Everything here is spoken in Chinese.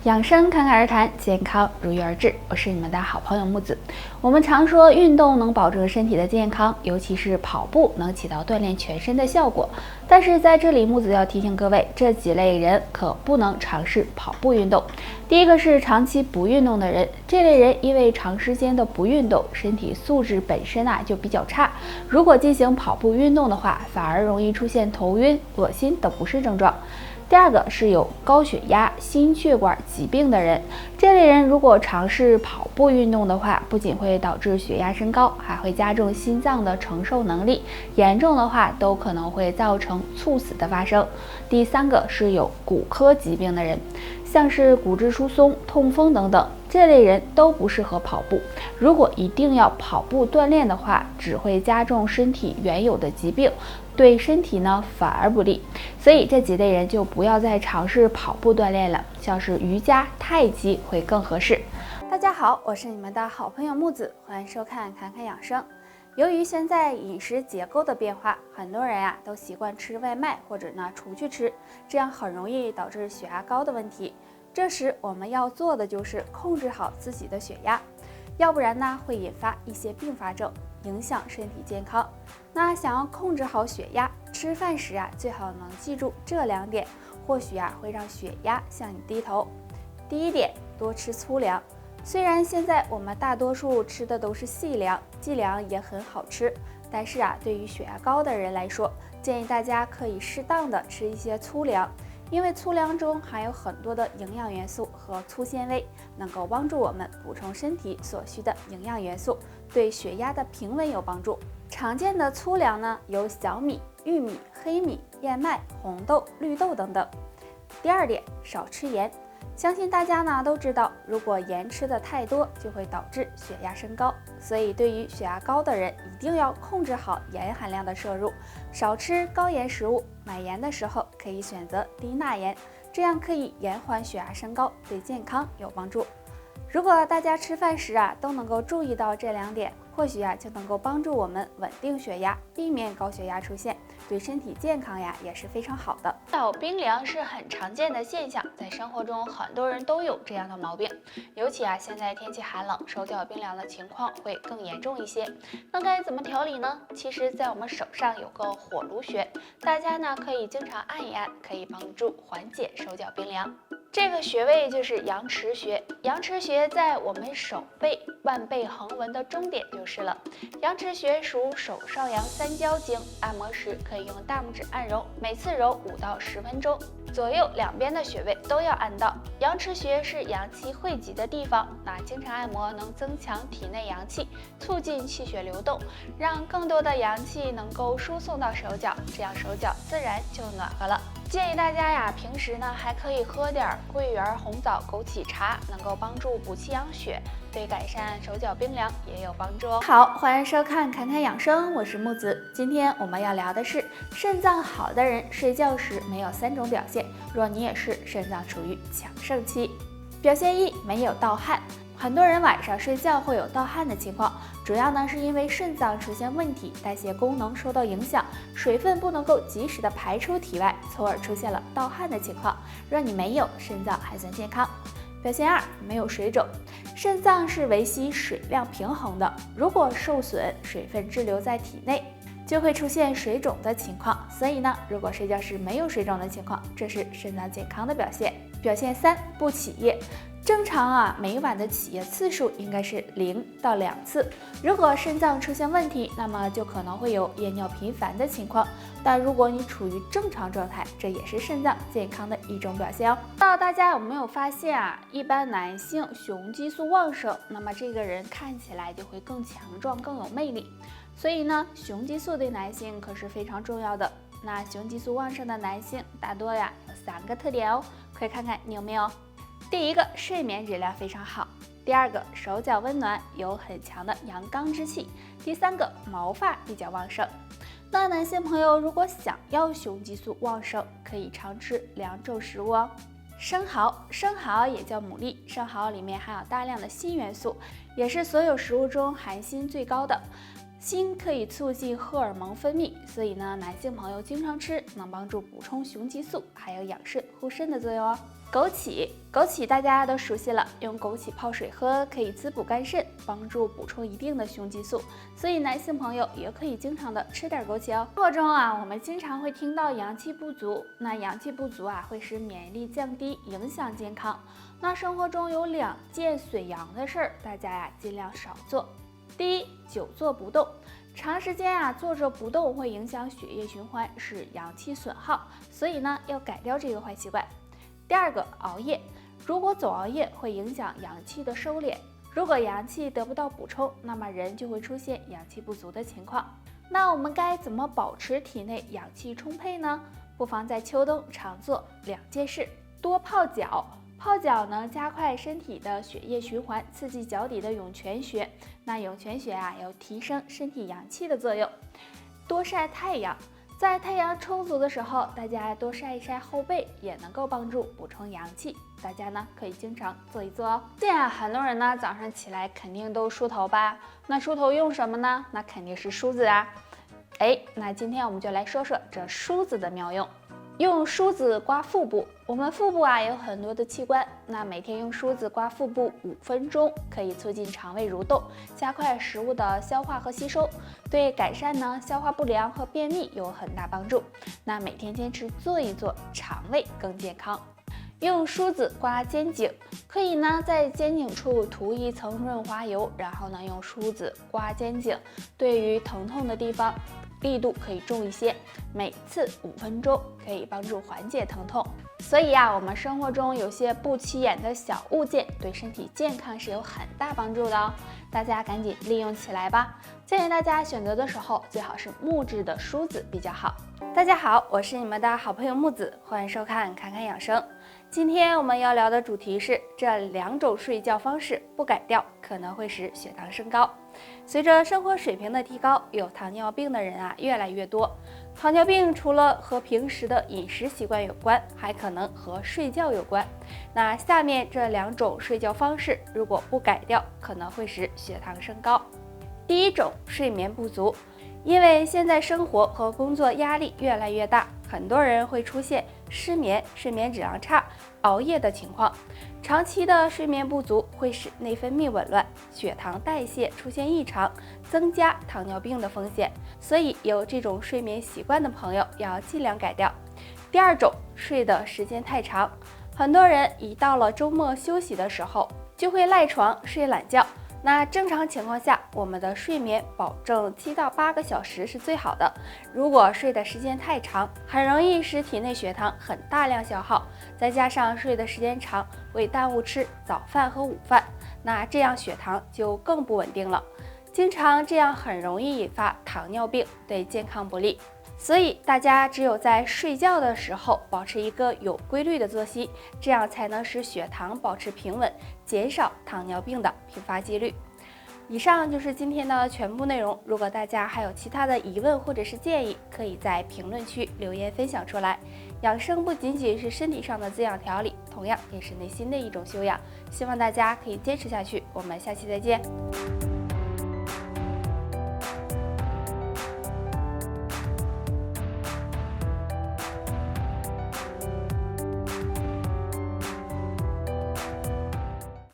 养生侃侃而谈，健康如约而至。我是你们的好朋友木子。我们常说运动能保证身体的健康，尤其是跑步能起到锻炼全身的效果。但是在这里，木子要提醒各位，这几类人可不能尝试跑步运动。第一个是长期不运动的人，这类人因为长时间的不运动，身体素质本身就比较差。如果进行跑步运动的话，反而容易出现头晕、恶心等不适症状。第二个是有高血压、心血管疾病的人，这类人如果尝试跑步运动的话，不仅会导致血压升高，还会加重心脏的承受能力，严重的话都可能会造成猝死的发生。第三个是有骨科疾病的人，像是骨质疏松、痛风等等，这类人都不适合跑步。如果一定要跑步锻炼的话，只会加重身体原有的疾病，对身体反而不利。所以这几类人就不要再尝试跑步锻炼了，像是瑜伽、太极会更合适。大家好，我是你们的好朋友木子，欢迎收看侃侃养生。由于现在饮食结构的变化，很多人都习惯吃外卖或者出去吃，这样很容易导致血压高的问题。这时我们要做的就是控制好自己的血压，要不然会引发一些并发症，影响身体健康。那想要控制好血压，吃饭时最好能记住这2点，或许会让血压向你低头。第一点，多吃粗粮。虽然现在我们大多数吃的都是细粮，细粮也很好吃，但是对于血压高的人来说，建议大家可以适当的吃一些粗粮，因为粗粮中含有很多的营养元素和粗纤维，能够帮助我们补充身体所需的营养元素，对血压的平稳有帮助。常见的粗粮有小米、玉米、黑米、燕麦、红豆、绿豆等等。第二点，少吃盐。相信大家都知道，如果盐吃的太多，就会导致血压升高，所以对于血压高的人，一定要控制好盐含量的摄入，少吃高盐食物。买盐的时候可以选择低钠盐，这样可以延缓血压升高，对健康有帮助。如果大家吃饭时都能够注意到这2点，或许就能够帮助我们稳定血压，避免高血压出现，对身体健康也是非常好的。手脚冰凉是很常见的现象，在生活中很多人都有这样的毛病，尤其现在天气寒冷，手脚冰凉的情况会更严重一些。那该怎么调理呢？其实在我们手上有个火炉穴，大家可以经常按一按，可以帮助缓解手脚冰凉。这个穴位就是阳池穴，阳池穴在我们手背腕背横纹的中点就是了。阳池穴属手少阳三焦经，按摩时可以用大拇指按揉，每次揉5到10分钟，左右两边的穴位都要按到。阳池穴是阳气汇集的地方，经常按摩能增强体内阳气，促进气血流动，让更多的阳气能够输送到手脚，这样手脚自然就暖和了。建议大家平时还可以喝点桂圆、红枣、枸杞茶，能够帮助补气养血，对改善手脚冰凉也有帮助哦。好，欢迎收看侃侃养生，我是木子。今天我们要聊的是肾脏好的人睡觉时没有3种表现，若你也是，肾脏处于强盛期。表现1，没有盗汗。很多人晚上睡觉会有盗汗的情况，主要是因为肾脏出现问题，代谢功能受到影响，水分不能够及时的排出体外，从而出现了盗汗的情况。若你没有，肾脏还算健康。表现2，没有水肿。肾脏是维系水量平衡的，如果受损，水分滞留在体内，就会出现水肿的情况。所以如果睡觉时没有水肿的情况，这是肾脏健康的表现。表现3，不起夜。正常每晚的起夜次数应该是0到2次。如果肾脏出现问题，那么就可能会有夜尿频繁的情况。但如果你处于正常状态，这也是肾脏健康的一种表现哦。不知道大家有没有发现一般男性雄激素旺盛，那么这个人看起来就会更强壮、更有魅力。所以雄激素对男性可是非常重要的。那雄激素旺盛的男性大多有3个特点哦，快看看你有没有。第一个，睡眠质量非常好。第二个，手脚温暖，有很强的阳刚之气。第三个，毛发比较旺盛。那男性朋友如果想要雄激素旺盛，可以常吃2种食物哦。生蚝，生蚝也叫牡蛎，生蚝里面含有大量的锌元素，也是所有食物中含锌最高的。锌可以促进荷尔蒙分泌，所以男性朋友经常吃，能帮助补充雄激素，还有养肾护肾的作用哦。枸杞，枸杞大家都熟悉了，用枸杞泡水喝可以滋补肝肾，帮助补充一定的雄激素，所以男性朋友也可以经常的吃点枸杞哦。生活中啊，我们经常会听到阳气不足，那阳气不足啊，会使免疫力降低，影响健康。那生活中有2件损阳的事儿，大家呀尽量少做。第一，久坐不动。长时间啊坐着不动会影响血液循环，使阳气损耗，所以呢要改掉这个坏习惯。第二个，熬夜。如果总熬夜会影响阳气的收敛，如果阳气得不到补充，那么人就会出现阳气不足的情况。那我们该怎么保持体内阳气充沛呢？不妨在秋冬常做2件事：多泡脚。泡脚呢，加快身体的血液循环，刺激脚底的涌泉穴。那涌泉穴啊，有提升身体阳气的作用。多晒太阳。在太阳充足的时候，大家多晒一晒后背，也能够帮助补充阳气。大家呢可以经常做一做哦。现在很多人呢早上起来肯定都梳头吧？那梳头用什么呢？那肯定是梳子啊。那今天我们就来说说这梳子的妙用。用梳子刮腹部，我们腹部啊有很多的器官，那每天用梳子刮腹部5分钟，可以促进肠胃蠕动，加快食物的消化和吸收，对改善呢消化不良和便秘有很大帮助。那每天坚持做一做，肠胃更健康。用梳子刮肩颈，可以呢在肩颈处涂一层润滑油，然后呢用梳子刮肩颈，对于疼痛的地方力度可以重一些，每次5分钟，可以帮助缓解疼痛。所以啊，我们生活中有些不起眼的小物件，对身体健康是有很大帮助的哦。大家赶紧利用起来吧！建议大家选择的时候，最好是木质的梳子比较好。大家好，我是你们的好朋友木子，欢迎收看侃侃养生。今天我们要聊的主题是这2种睡觉方式不改掉，可能会使血糖升高。随着生活水平的提高，有糖尿病的人啊越来越多。糖尿病除了和平时的饮食习惯有关，还可能和睡觉有关。那下面这2种睡觉方式，如果不改掉，可能会使血糖升高。第一种，睡眠不足。因为现在生活和工作压力越来越大，很多人会出现失眠、睡眠质量差、熬夜的情况。长期的睡眠不足会使内分泌紊乱，血糖代谢出现异常，增加糖尿病的风险。所以有这种睡眠习惯的朋友要尽量改掉。第二种，睡的时间太长。很多人一到了周末休息的时候，就会赖床睡懒觉。那正常情况下，我们的睡眠保证7到8个小时是最好的。如果睡的时间太长，很容易使体内血糖很大量消耗，再加上睡的时间长，会耽误吃早饭和午饭，那这样血糖就更不稳定了。经常这样很容易引发糖尿病，对健康不利。所以大家只有在睡觉的时候保持一个有规律的作息，这样才能使血糖保持平稳，减少糖尿病的频发几率。以上就是今天的全部内容，如果大家还有其他的疑问或者是建议，可以在评论区留言分享出来。养生不仅仅是身体上的滋养调理，同样也是内心的一种修养，希望大家可以坚持下去。我们下期再见。